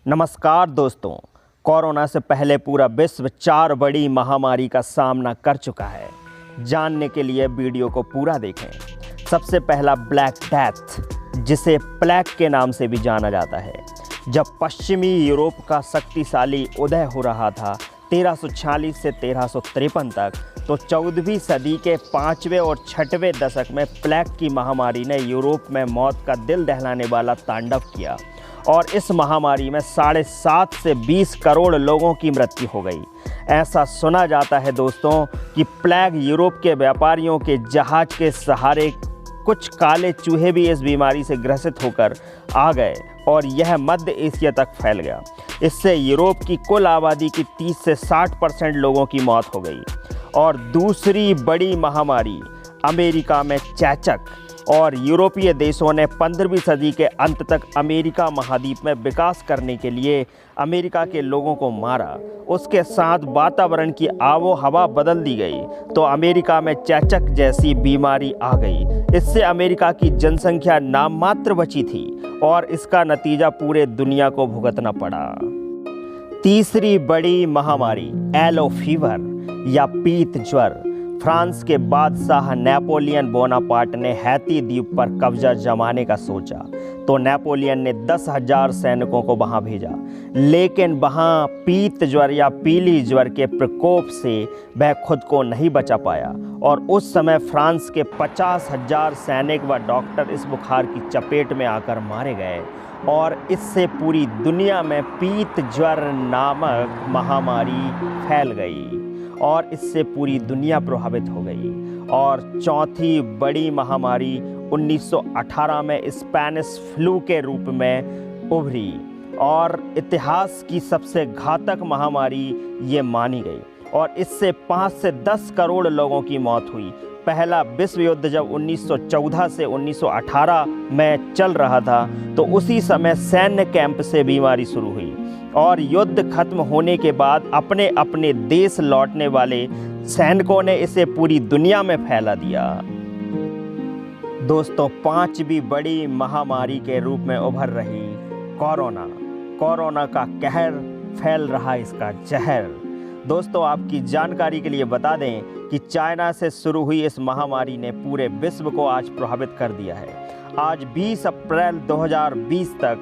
नमस्कार दोस्तों। कोरोना से पहले पूरा विश्व 4 बड़ी महामारी का सामना कर चुका है। जानने के लिए वीडियो को पूरा देखें। सबसे पहला ब्लैक डेथ, जिसे प्लेग के नाम से भी जाना जाता है। जब पश्चिमी यूरोप का शक्तिशाली उदय हो रहा था 1346 से 1353 तक, तो 14वीं सदी के 5वें और 6वें दशक में प्लेग की महामारी ने यूरोप में मौत का दिल दहलाने वाला तांडव किया और इस महामारी में 7.5 से 20 करोड़ लोगों की मृत्यु हो गई। ऐसा सुना जाता है दोस्तों कि प्लेग यूरोप के व्यापारियों के जहाज के सहारे कुछ काले चूहे भी इस बीमारी से ग्रसित होकर आ गए और यह मध्य एशिया तक फैल गया। इससे यूरोप की कुल आबादी की 30 से 60% लोगों की मौत हो गई। और दूसरी बड़ी महामारी अमेरिका में चेचक, और यूरोपीय देशों ने 15वीं सदी के अंत तक अमेरिका महाद्वीप में विकास करने के लिए अमेरिका के लोगों को मारा। उसके साथ वातावरण की आबो हवा बदल दी गई तो अमेरिका में चेचक जैसी बीमारी आ गई। इससे अमेरिका की जनसंख्या नाम मात्र बची थी और इसका नतीजा पूरे दुनिया को भुगतना पड़ा। तीसरी बड़ी महामारी येलो फीवर या पीत ज्वर। फ्रांस के बादशाह नेपोलियन बोनापार्ट ने हैती द्वीप पर कब्जा जमाने का सोचा तो नेपोलियन ने 10,000 सैनिकों को वहां भेजा, लेकिन वहां पीत ज्वर या पीली ज्वर के प्रकोप से वह खुद को नहीं बचा पाया और उस समय फ्रांस के 50,000 सैनिक व डॉक्टर इस बुखार की चपेट में आकर मारे गए और इससे पूरी दुनिया में पीत ज्वर नामक महामारी फैल गई और इससे पूरी दुनिया प्रभावित हो गई। और चौथी बड़ी महामारी 1918 में स्पेनिश फ्लू के रूप में उभरी और इतिहास की सबसे घातक महामारी ये मानी गई और इससे 5 से 10 करोड़ लोगों की मौत हुई। पहला विश्व युद्ध जब 1914 से 1918 में चल रहा था तो उसी समय सैन्य कैंप से बीमारी शुरू हुई और युद्ध खत्म होने के बाद अपने अपने देश लौटने वाले सैनिकों ने इसे पूरी दुनिया में फैला दिया। दोस्तों, 5वीं बड़ी महामारी के रूप में उभर रही कोरोना। कोरोना का कहर, फैल रहा इसका जहर। दोस्तों, आपकी जानकारी के लिए बता दें कि चाइना से शुरू हुई इस महामारी ने पूरे विश्व को आज प्रभावित कर दिया है। आज 20 अप्रैल 2020 तक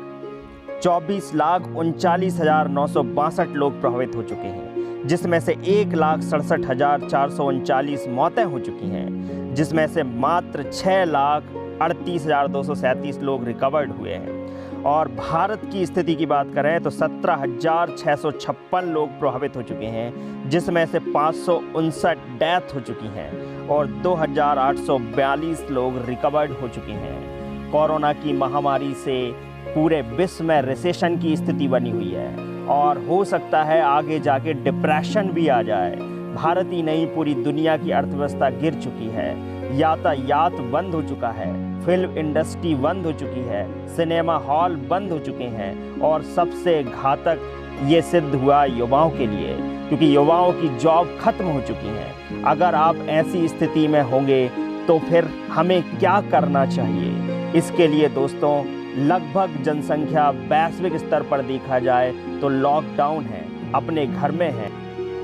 24,39,962 लोग प्रभावित हो चुके हैं, जिसमें से 1,67,439 मौतें हो चुकी हैं, जिसमें से मात्र 6,38,237 लोग रिकवर्ड हुए हैं। और भारत की स्थिति की बात करें तो 17,656 लोग प्रभावित हो चुके हैं, जिसमें से 559 डेथ हो चुकी हैं और 2,842 लोग रिकवर्ड हो चुके हैं। कोरोना की महामारी से पूरे विश्व में रिसेशन की स्थिति बनी हुई है और हो सकता है आगे जाके डिप्रेशन भी आ जाए। भारत ही नहीं, पूरी दुनिया की अर्थव्यवस्था गिर चुकी है, यातायात बंद हो चुका है, फिल्म इंडस्ट्री बंद हो चुकी है, सिनेमा हॉल बंद हो चुके हैं और सबसे घातक ये सिद्ध हुआ युवाओं के लिए, क्योंकि युवाओं की जॉब खत्म हो चुकी है। अगर आप ऐसी स्थिति में होंगे तो फिर हमें क्या करना चाहिए? इसके लिए दोस्तों, लगभग जनसंख्या वैश्विक स्तर पर देखा जाए तो लॉकडाउन है, अपने घर में है।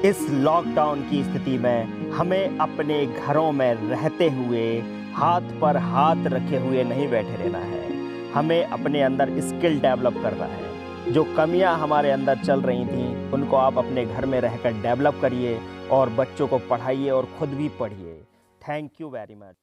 इस लॉकडाउन की स्थिति में हमें अपने घरों में रहते हुए हाथ पर हाथ रखे हुए नहीं बैठे रहना है। हमें अपने अंदर स्किल डेवलप करना है। जो कमियां हमारे अंदर चल रही थी उनको आप अपने घर में रहकर डेवलप करिए और बच्चों को पढ़ाइए और खुद भी पढ़िए। Thank you very much.